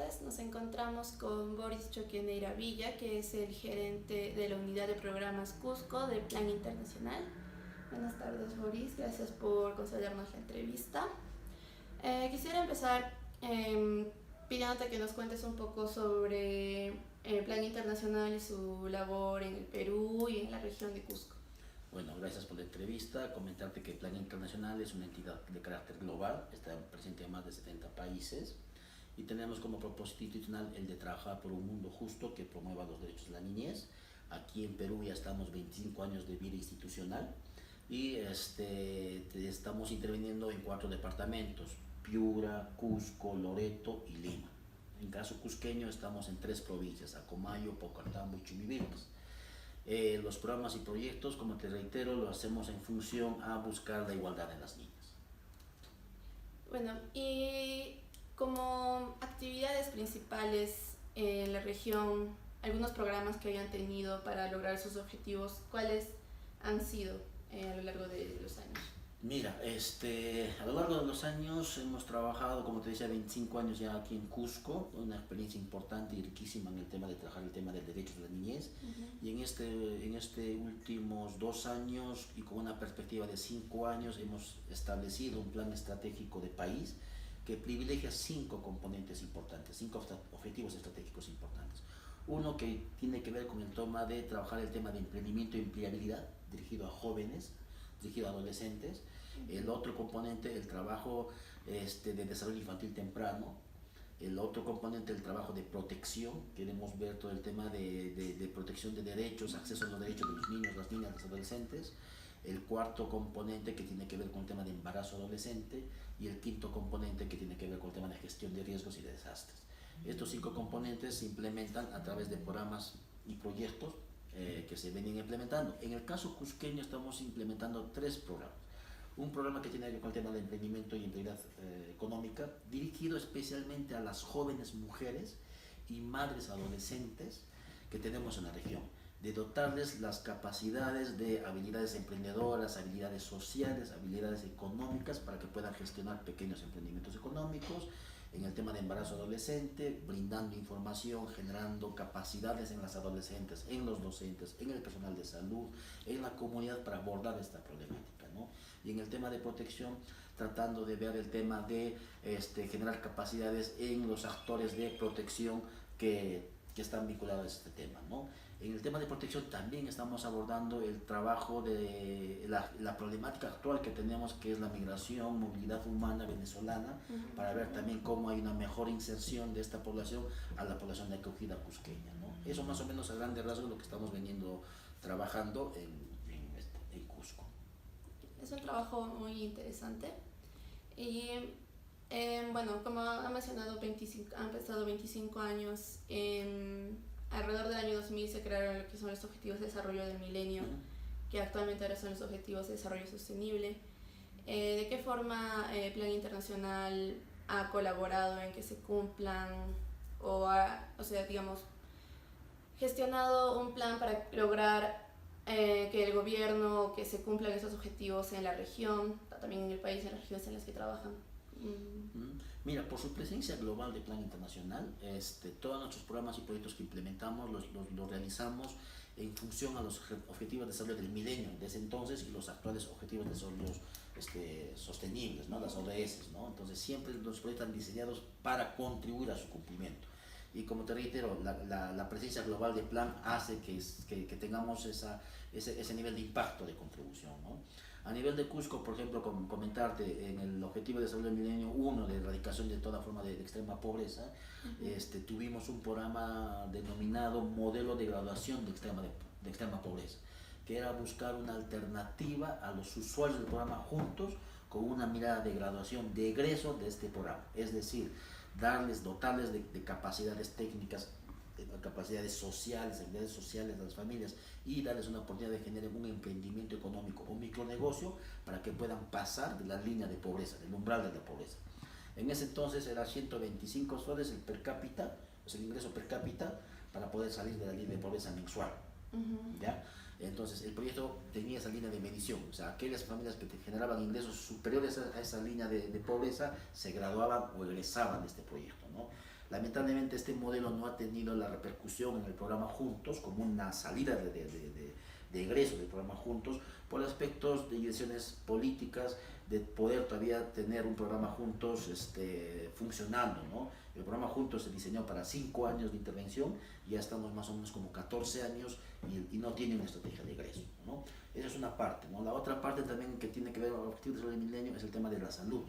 tardes. Nos encontramos con Boris Choqueneira Villa, que es el gerente de la unidad de programas Cusco de Plan Internacional. Buenas tardes, Boris. Gracias por concedernos la entrevista. Quisiera empezar pidiéndote que nos cuentes un poco sobre el Plan Internacional y su labor en el Perú y en la región de Cusco. Bueno, gracias por la entrevista. Comentarte que Plan Internacional es una entidad de carácter global, está presente en más de 70 países y tenemos como propósito institucional el de trabajar por un mundo justo que promueva los derechos de la niñez. Aquí en Perú ya estamos 25 años de vida institucional y estamos interviniendo en 4 departamentos: Piura, Cusco, Loreto y Lima. En caso cusqueño estamos en 3 provincias: Acomayo, Paucartambo y Chumbivilcas. Los programas y proyectos, como te reitero, lo hacemos en función a buscar la igualdad de las niñas. Bueno, y como actividades principales en la región, algunos programas que hayan tenido para lograr sus objetivos, ¿cuáles han sido a lo largo de los años? Mira, a lo largo de los años hemos trabajado, como te decía, 25 años ya aquí en Cusco, una experiencia importante y riquísima en el tema de trabajar el tema del derecho de la niñez. Y en este últimos 2 años y con una perspectiva de 5 años hemos establecido un plan estratégico de país que privilegia 5 componentes importantes, 5 objetivos estratégicos importantes. Uno que tiene que ver con el tema de trabajar el tema de emprendimiento y empleabilidad dirigido a jóvenes, dirigido a adolescentes. El otro componente, el trabajo de desarrollo infantil temprano. El otro componente, el trabajo de protección. Queremos ver todo el tema de protección de derechos, acceso a los derechos de los niños, las niñas, los adolescentes. El cuarto componente, que tiene que ver con el tema de embarazo adolescente. Y el quinto componente, que tiene que ver con el tema de gestión de riesgos y de desastres. Estos 5 componentes se implementan a través de programas y proyectos que se vienen implementando. En el caso cusqueño estamos implementando 3 programas. Un programa que tiene que ver con el tema de emprendimiento y empleabilidad económica, dirigido especialmente a las jóvenes mujeres y madres adolescentes que tenemos en la región, de dotarles las capacidades de habilidades emprendedoras, habilidades sociales, habilidades económicas para que puedan gestionar pequeños emprendimientos económicos. En el tema de embarazo adolescente, brindando información, generando capacidades en las adolescentes, en los docentes, en el personal de salud, en la comunidad para abordar esta problemática, ¿no? Y en el tema de protección, tratando de ver el tema de generar capacidades en los actores de protección que están vinculados a este tema, ¿no? En el tema de protección también estamos abordando el trabajo de la problemática actual que tenemos, que es la migración, movilidad humana venezolana, para ver también cómo hay una mejor inserción de esta población a la población de acogida cusqueña, ¿no? Eso más o menos a grandes rasgos lo que estamos veniendo trabajando en Cusco. Es un trabajo muy interesante. Y bueno, como ha mencionado, han pasado 25 años. Alrededor del año 2000 se crearon lo que son los Objetivos de Desarrollo del Milenio, que actualmente ahora son los Objetivos de Desarrollo Sostenible. ¿De qué forma Plan Internacional ha colaborado en que se cumplan o sea, digamos, gestionado un plan para lograr que el gobierno, que se cumplan esos objetivos en la región, también en el país, en las regiones en las que trabajan? Mira, por su presencia global de Plan Internacional, todos nuestros programas y proyectos que implementamos los realizamos en función a los objetivos de desarrollo del milenio desde entonces y los actuales objetivos de desarrollo sostenibles, ¿no? Las ODS, ¿no? Entonces siempre los proyectos están diseñados para contribuir a su cumplimiento. Y como te reitero, la presencia global del plan hace que tengamos ese nivel de impacto de contribución, ¿no? A nivel de Cusco, por ejemplo, como comentarte, en el Objetivo de Desarrollo del Milenio 1 de erradicación de toda forma de extrema pobreza, tuvimos un programa denominado Modelo de Graduación de extrema Pobreza, que era buscar una alternativa a los usuarios del programa juntos con una mirada de graduación, de egreso de este programa, es decir, dotarles de capacidades técnicas, capacidades sociales, habilidades sociales a las familias y darles una oportunidad de generar un emprendimiento económico o micronegocio para que puedan pasar de la línea de pobreza, del umbral de la pobreza. En ese entonces era 125 soles el per cápita, o sea, el ingreso per cápita para poder salir de la línea de pobreza mensual. ¿Ya? Entonces el proyecto tenía esa línea de medición, o sea, aquellas familias que te generaban ingresos superiores a esa línea de pobreza se graduaban o egresaban de este proyecto, ¿no? Lamentablemente este modelo no ha tenido la repercusión en el programa Juntos como una salida de egreso del programa Juntos por aspectos de decisiones políticas, de poder todavía tener un programa Juntos funcionando, ¿no? El programa Juntos se diseñó para 5 años de intervención, ya estamos más o menos como 14 años y no tiene una estrategia de egreso, ¿no? Esa es una parte, ¿no? La otra parte también que tiene que ver con el Objetivo de Desarrollo del Milenio es el tema de la salud,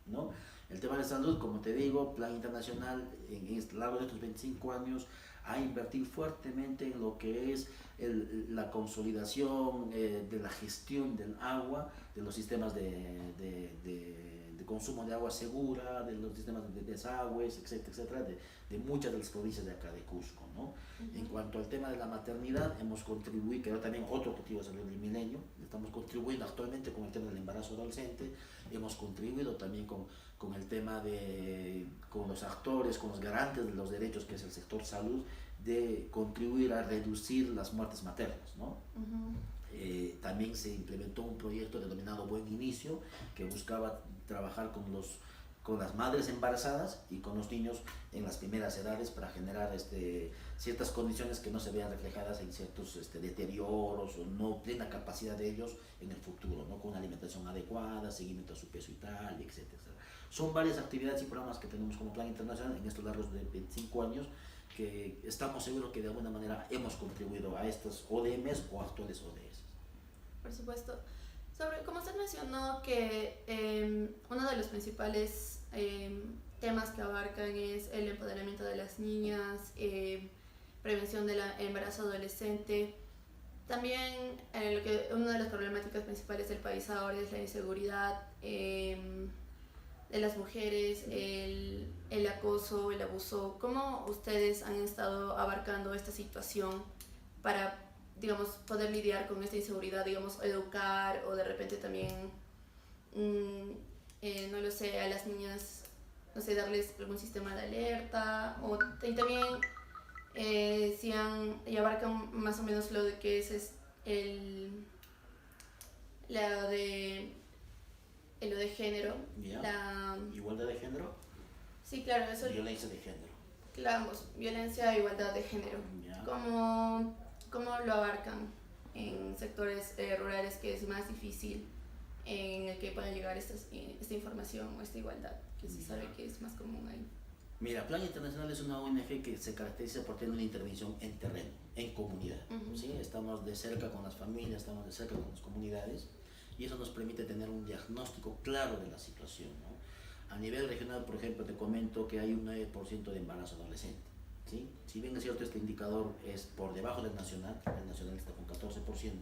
¿no? El tema de salud, como te digo, Plan Internacional en el largo de estos 25 años ha invertido fuertemente en lo que es la consolidación de la gestión del agua, de los sistemas de consumo de agua segura, de los sistemas de desagües, etcétera, etcétera, de muchas de las provincias de acá de Cusco, ¿no? En cuanto al tema de la maternidad, hemos contribuido, que era también otro objetivo de desarrollo del milenio, estamos contribuyendo actualmente con el tema del embarazo adolescente, hemos contribuido también con el tema con los actores, con los garantes de los derechos, que es el sector salud, de contribuir a reducir las muertes maternas, ¿no? También se implementó un proyecto denominado Buen Inicio, que buscaba trabajar con las madres embarazadas y con los niños en las primeras edades para generar ciertas condiciones que no se vean reflejadas en ciertos deterioros o no plena capacidad de ellos en el futuro, ¿no? Con una alimentación adecuada, seguimiento a su peso y tal, etcétera. Son varias actividades y programas que tenemos como Plan Internacional en estos largos de 25 años, que estamos seguros que de alguna manera hemos contribuido a estos ODMs o actuales ODS. Por supuesto. Como usted mencionó que uno de los principales temas que abarcan es el empoderamiento de las niñas, prevención del embarazo adolescente. También una de las problemáticas principales del país ahora es la inseguridad de las mujeres, el acoso, el abuso. ¿Cómo ustedes han estado abarcando esta situación para, digamos, poder lidiar con esta inseguridad, digamos, educar o de repente también, no lo sé, a las niñas, no sé, darles algún sistema de alerta y también y abarcan más o menos lo de que es lo de género. Yeah. ¿Igualdad de género? Sí, claro, eso. Violencia de género. Claro, violencia e igualdad de género. Yeah. ¿Cómo lo abarcan en sectores rurales que es más difícil en el que pueda llegar esta información o esta igualdad, que se sabe que es más común ahí? Mira, Plan Internacional es una ONG que se caracteriza por tener una intervención en terreno, en comunidad. ¿Sí? Estamos de cerca con las familias, estamos de cerca con las comunidades, y eso nos permite tener un diagnóstico claro de la situación, ¿no? A nivel regional, por ejemplo, te comento que hay un 9% de embarazo adolescente, ¿sí? Si bien es cierto, este indicador es por debajo del nacional, el nacional está con 14%,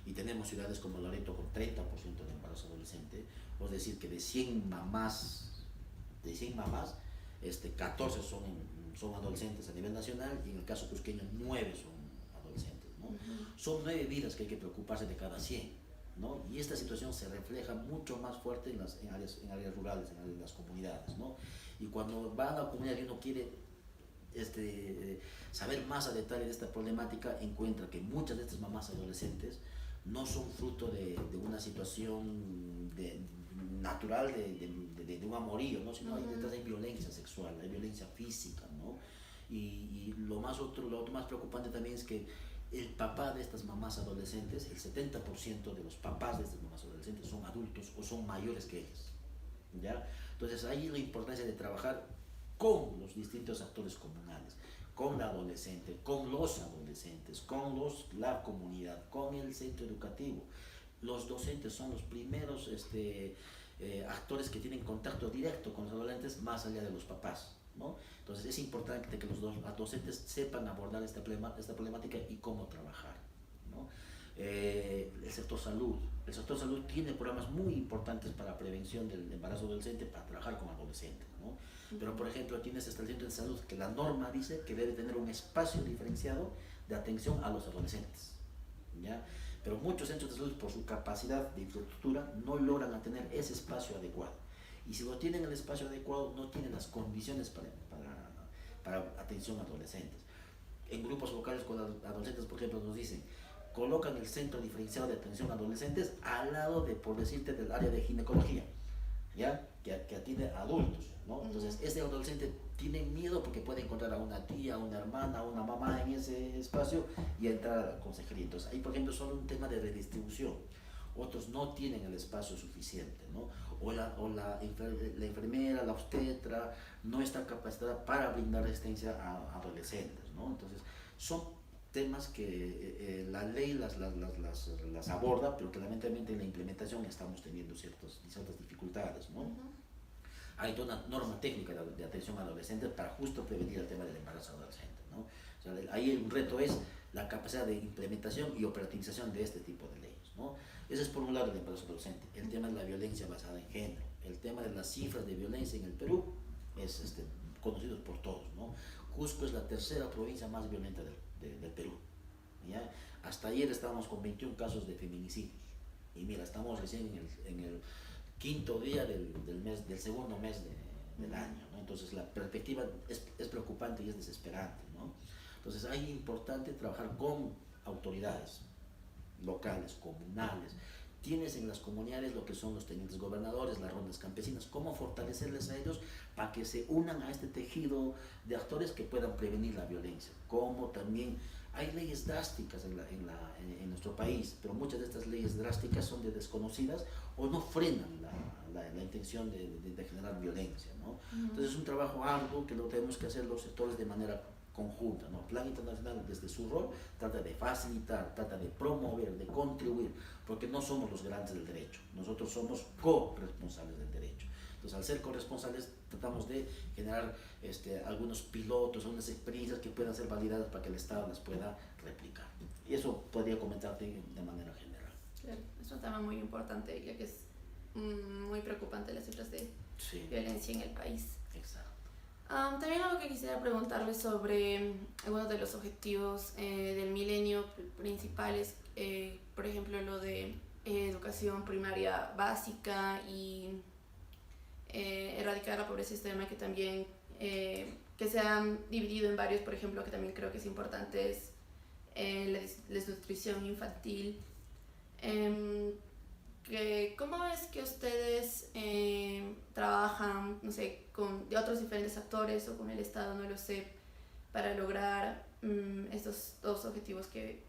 y tenemos ciudades como Loreto con 30% de embarazo adolescente, es decir, que de 100 mamás, 14 son adolescentes a nivel nacional, y en el caso cusqueño 9 son adolescentes, ¿no? Son 9 vidas que hay que preocuparse de cada 100. ¿No? Y esta situación se refleja mucho más fuerte en áreas rurales, en las comunidades, ¿no? Y cuando va a la comunidad y uno quiere saber más a detalle de esta problemática, encuentra que muchas de estas mamás adolescentes no son fruto de una situación natural de un amorío, ¿no? Sino detrás hay violencia sexual, hay violencia física, ¿no? Y lo otro más preocupante también es que el papá de estas mamás adolescentes, el 70% de los papás de estas mamás adolescentes son adultos o son mayores que ellas, ¿ya? Entonces ahí la importancia de trabajar con los distintos actores comunales, con la adolescente, con los adolescentes, con la comunidad, con el centro educativo. Los docentes son los primeros actores que tienen contacto directo con los adolescentes más allá de los papás, ¿no? Entonces es importante que los docentes sepan abordar esta problemática y cómo trabajar, ¿no? El sector salud tiene programas muy importantes para prevención del embarazo adolescente, para trabajar con adolescentes, ¿no? Pero por ejemplo tienes el centro de salud que la norma dice que debe tener un espacio diferenciado de atención a los adolescentes, ¿ya? Pero muchos centros de salud, por su capacidad de infraestructura, no logran tener ese espacio adecuado. Y si no tienen el espacio adecuado, no tienen las condiciones para atención a adolescentes. En grupos locales con adolescentes, por ejemplo, nos dicen, colocan el centro diferenciado de atención a adolescentes al lado de, por decirte, del área de ginecología, ¿ya? Que atiende a adultos, ¿no? Entonces, este adolescente tiene miedo porque que puede encontrar a una tía, a una hermana, a una mamá en ese espacio y entrar a la consejería. Entonces, ahí, por ejemplo, es solo un tema de redistribución. Otros no tienen el espacio suficiente, ¿no? La enfermera, la obstetra no está capacitada para brindar asistencia a adolescentes, ¿no? Entonces, son temas que la ley las aborda, pero que lamentablemente en la implementación estamos teniendo ciertas dificultades, ¿no? Hay toda una norma técnica de atención a adolescentes para justo prevenir el tema del embarazo adolescente, ¿no? O sea, ahí el reto es la capacidad de implementación y operativización de este tipo de leyes, ¿no? Ese es por un lado el embarazo adolescente. El tema de la violencia basada en género, el tema de las cifras de violencia en el Perú es conocido por todos, ¿no? Cusco es la tercera provincia más violenta del Perú, ¿ya? Hasta ayer estábamos con 21 casos de feminicidios y mira, estamos recién en el quinto día del segundo mes del año, ¿no? Entonces la perspectiva es preocupante y es desesperante, ¿no? Entonces es importante trabajar con autoridades locales, comunales. Tienes en las comunidades lo que son los tenientes gobernadores, las rondas campesinas, cómo fortalecerles a ellos para que se unan a este tejido de actores que puedan prevenir la violencia. Como también hay leyes drásticas en nuestro país, pero muchas de estas leyes drásticas son desconocidas o no frenan la intención de generar violencia, ¿no? Entonces es un trabajo arduo que lo tenemos que hacer los sectores de manera conjunta, ¿no? Plan Internacional desde su rol trata de facilitar, trata de promover, de contribuir, porque no somos los garantes del derecho, nosotros somos corresponsables del derecho. Entonces, al ser corresponsables, tratamos de generar algunos pilotos, algunas experiencias que puedan ser validadas para que el Estado las pueda replicar. Y eso podría comentarte de manera general. Claro, es un tema muy importante, ya que es muy preocupante las cifras de violencia en el país. Exacto. También algo que quisiera preguntarle sobre algunos de los objetivos del milenio principales, por ejemplo, lo de educación primaria básica y erradicar la pobreza extrema, que también que se han dividido en varios, por ejemplo, que también creo que es importante, es la desnutrición infantil. ¿Cómo es que ustedes trabajan, no sé, con de otros diferentes actores o con el Estado, no lo sé, para lograr estos dos objetivos que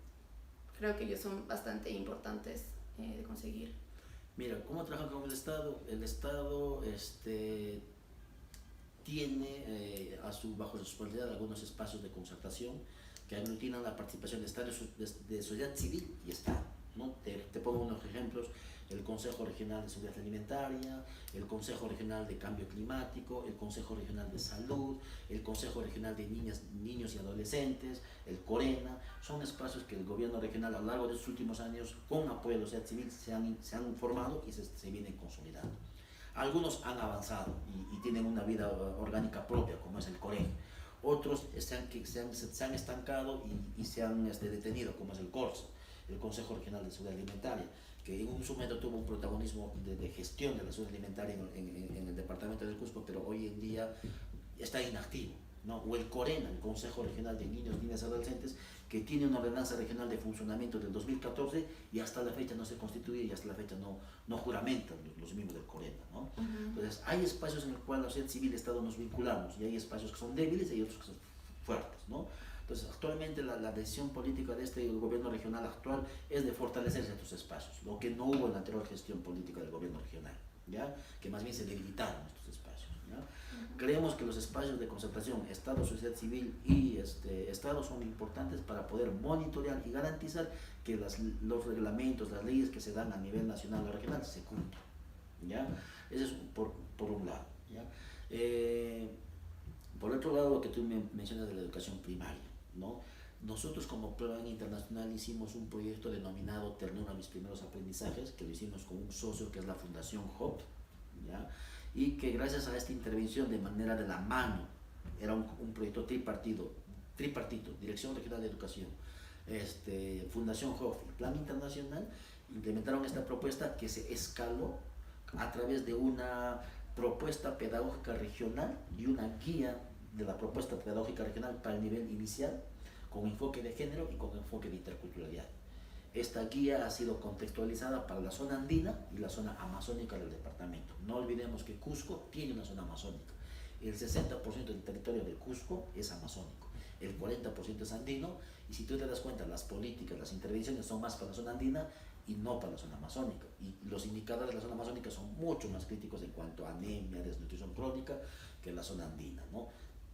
creo que ellos son bastante importantes de conseguir? Mira, ¿cómo trabajan con el Estado? El Estado tiene bajo su responsabilidad algunos espacios de concertación que aglutinan la participación de sociedad civil y Estado, ¿no? Te pongo unos ejemplos: el Consejo Regional de Seguridad Alimentaria, el Consejo Regional de Cambio Climático, el Consejo Regional de Salud, el Consejo Regional de Niños y Adolescentes, el CORENA. Son espacios que el gobierno regional a lo largo de estos últimos años, con apoyo de la sociedad civil, se han formado y se vienen consolidando. Algunos han avanzado y tienen una vida orgánica propia, como es el COREN. Otros se han estancado y se han detenido, como es el CORSO, el Consejo Regional de Seguridad Alimentaria, que en un momento tuvo un protagonismo de gestión de la seguridad alimentaria en el departamento del Cusco, pero hoy en día está inactivo, ¿no? O el CORENA, el Consejo Regional de Niños, Niñas y Adolescentes, que tiene una ordenanza regional de funcionamiento del 2014 y hasta la fecha no se constituye y hasta la fecha no juramentan los miembros del CORENA, ¿no? Entonces hay espacios en los cuales la sociedad civil y el Estado nos vinculamos y hay espacios que son débiles y hay otros que son fuertes, ¿no? Entonces, actualmente la decisión política de este gobierno regional actual es de fortalecer estos espacios, lo que no hubo en la anterior gestión política del gobierno regional, ¿ya? Que más bien se debilitaron estos espacios, ¿ya? Creemos que los espacios de concertación, Estado, sociedad civil y Estado son importantes para poder monitorear y garantizar que los reglamentos, las leyes que se dan a nivel nacional o regional se cumplan, ¿ya? Eso es por un lado, ¿ya? Por otro lado, lo que tú mencionas de la educación primaria, ¿no? Nosotros como Plan Internacional hicimos un proyecto denominado Ternura a mis primeros aprendizajes, que lo hicimos con un socio que es la Fundación HOP, ¿ya? Y que gracias a esta intervención de manera de la mano, era un proyecto tripartito, Dirección Regional de Educación, Fundación HOP y Plan Internacional, implementaron esta propuesta que se escaló a través de una propuesta pedagógica regional y una guía de la propuesta pedagógica regional para el nivel inicial, con enfoque de género y con enfoque de interculturalidad. Esta guía ha sido contextualizada para la zona andina y la zona amazónica del departamento. No olvidemos que Cusco tiene una zona amazónica el 60% del territorio de Cusco es amazónico, el 40% es andino, y si tú te das cuenta, las políticas, las intervenciones son más para la zona andina y no para la zona amazónica. Y los indicadores de la zona amazónica son mucho más críticos en cuanto a anemia, desnutrición crónica, que la zona andina, ¿no?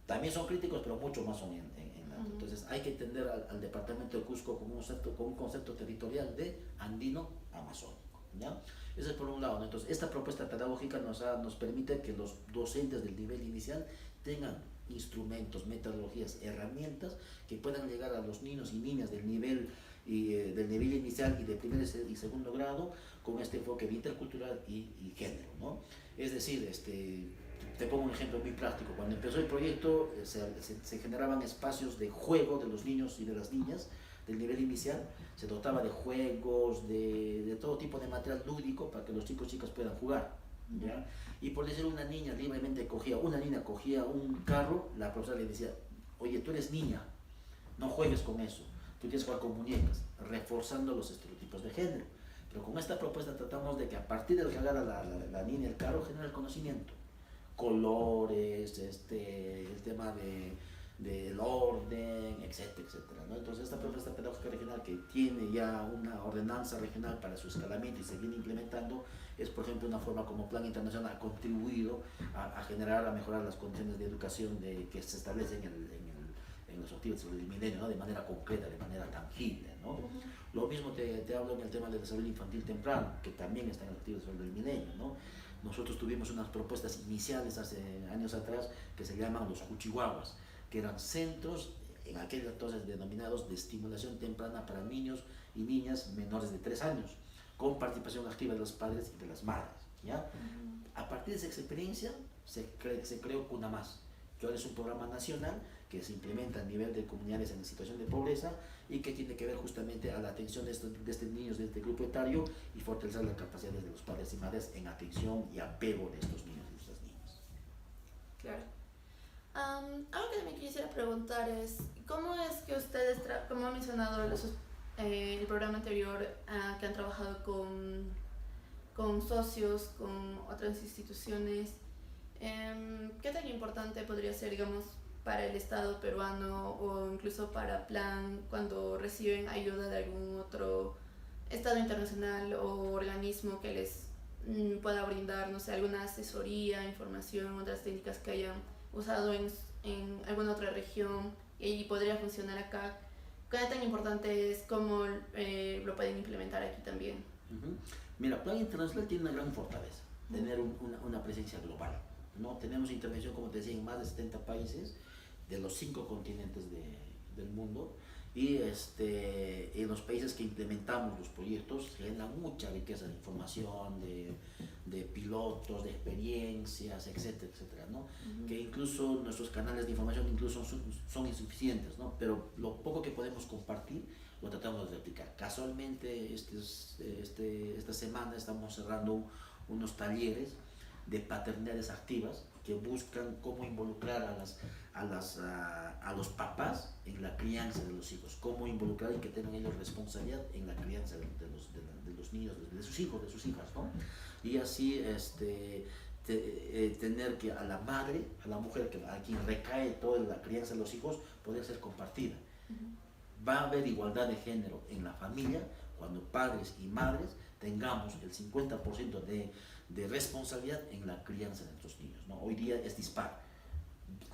También son críticos, pero mucho más son en la. Entonces hay que entender al departamento de Cusco como un concepto territorial de andino-amazónico, ¿ya? Eso es por un lado, ¿no? Entonces esta propuesta pedagógica nos permite que los docentes del nivel inicial tengan instrumentos, metodologías, herramientas que puedan llegar a los niños y niñas del nivel inicial y de primer y segundo grado con este enfoque de intercultural y género, ¿no? Es decir, te pongo un ejemplo muy práctico. Cuando empezó el proyecto se generaban espacios de juego de los niños y de las niñas del nivel inicial, se dotaba de juegos, de todo tipo de material lúdico para que los chicos y chicas puedan jugar, ¿ya? Y por decir una niña libremente cogía un carro, la profesora le decía, oye, tú eres niña, no juegues con eso, tú quieres jugar con muñecas, reforzando los estereotipos de género. Pero con esta propuesta tratamos de que a partir de regalar a la niña el carro genera el conocimiento, colores, el tema del orden, etcétera, etcétera, ¿no? Entonces esta propuesta pedagógica regional, que tiene ya una ordenanza regional para su escalamiento y se viene implementando, es por ejemplo una forma como Plan Internacional ha contribuido a generar, a mejorar las condiciones de educación que se establecen en los objetivos del milenio, ¿no? De manera concreta, de manera tangible, ¿no? Lo mismo te hablo en el tema del desarrollo infantil temprano, que también está en los objetivos del milenio, ¿no? Nosotros tuvimos unas propuestas iniciales hace años atrás que se llaman los cuchihuahuas, que eran centros en aquel entonces denominados de estimulación temprana para niños y niñas menores de 3 años, con participación activa de los padres y de las madres, ¿ya? A partir de esa experiencia se creó CUNAMás, que ahora es un programa nacional que se implementa a nivel de comunidades en situación de pobreza y que tiene que ver justamente a la atención de estos niños, de este grupo etario, y fortalecer las capacidades de los padres y madres en atención y apego de estos niños y estas niñas. Claro. Algo que me quisiera preguntar es, ¿cómo es que ustedes, como ha mencionado el programa anterior, que han trabajado con socios, con otras instituciones, qué tan importante podría ser, digamos, para el Estado peruano o incluso para Plan cuando reciben ayuda de algún otro Estado internacional o organismo que les pueda brindar, no sé, alguna asesoría, información, otras técnicas que hayan usado en alguna otra región y podría funcionar acá? ¿Qué tan importante es? ¿Cómo lo pueden implementar aquí también? Mira, Plan Internacional tiene una gran fortaleza, tener una presencia global, ¿no? Tenemos intervención, como te decía, en más de 70 países de los 5 continentes del mundo, y en los países que implementamos los proyectos se genera mucha riqueza de información, de pilotos, de experiencias, etcétera, etcétera, ¿no? Que incluso nuestros canales de información incluso son insuficientes, ¿no? Pero lo poco que podemos compartir lo tratamos de replicar. Casualmente esta semana estamos cerrando unos talleres de paternidades activas que buscan cómo involucrar a los papás en la crianza de los hijos, cómo involucrar y que tengan ellos responsabilidad en la crianza de los niños, de sus hijos, de sus hijas, ¿no? Y así tener que a la madre, a la mujer a quien recae toda la crianza de los hijos, poder ser compartida. Va a haber igualdad de género en la familia cuando padres y madres tengamos el 50% de responsabilidad en la crianza de nuestros niños, ¿no? Hoy día es dispar,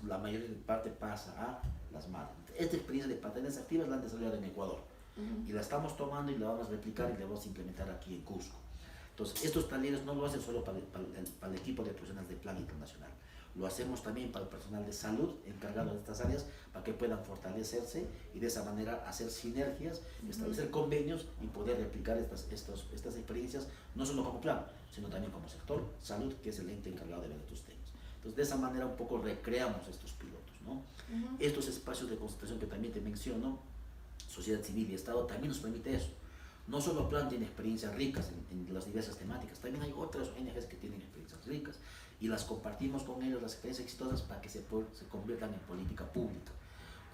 la mayor parte pasa a las madres. Esta experiencia de paternidades activas la han desarrollado en Ecuador y la estamos tomando y la vamos a replicar y la vamos a implementar aquí en Cusco. Entonces, estos talleres no lo hacen solo para el equipo de profesionales de Plan Internacional, lo hacemos también para el personal de salud encargado de estas áreas, para que puedan fortalecerse y de esa manera hacer sinergias, establecer convenios y poder replicar estas experiencias, no solo como Plan, sino también como sector salud, que es el ente encargado de ver estos temas. Entonces, de esa manera un poco recreamos estos pilotos, ¿no? Estos espacios de concentración que también te menciono, sociedad civil y Estado, también nos permite eso. No solo Plan tiene experiencias ricas en las diversas temáticas, también hay otras ONGs que tienen experiencias ricas y las compartimos con ellos, las experiencias exitosas, para que se conviertan en política pública.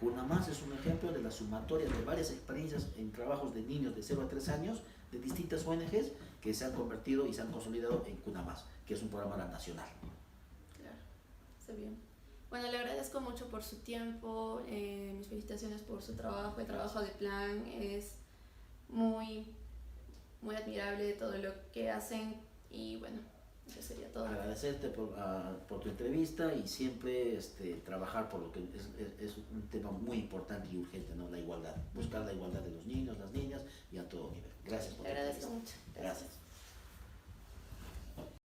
CUNAMás es un ejemplo de la sumatoria de varias experiencias en trabajos de niños de 0 a 3 años de distintas ONGs que se han convertido y se han consolidado en CUNAMás, que es un programa nacional. Claro, está bien. Bueno, le agradezco mucho por su tiempo, mis felicitaciones por su trabajo, el trabajo de Plan es muy, muy admirable todo lo que hacen y bueno, eso sería todo. Agradecerte por tu entrevista y siempre trabajar por lo que es un tema muy importante y urgente, ¿no? La igualdad. Pues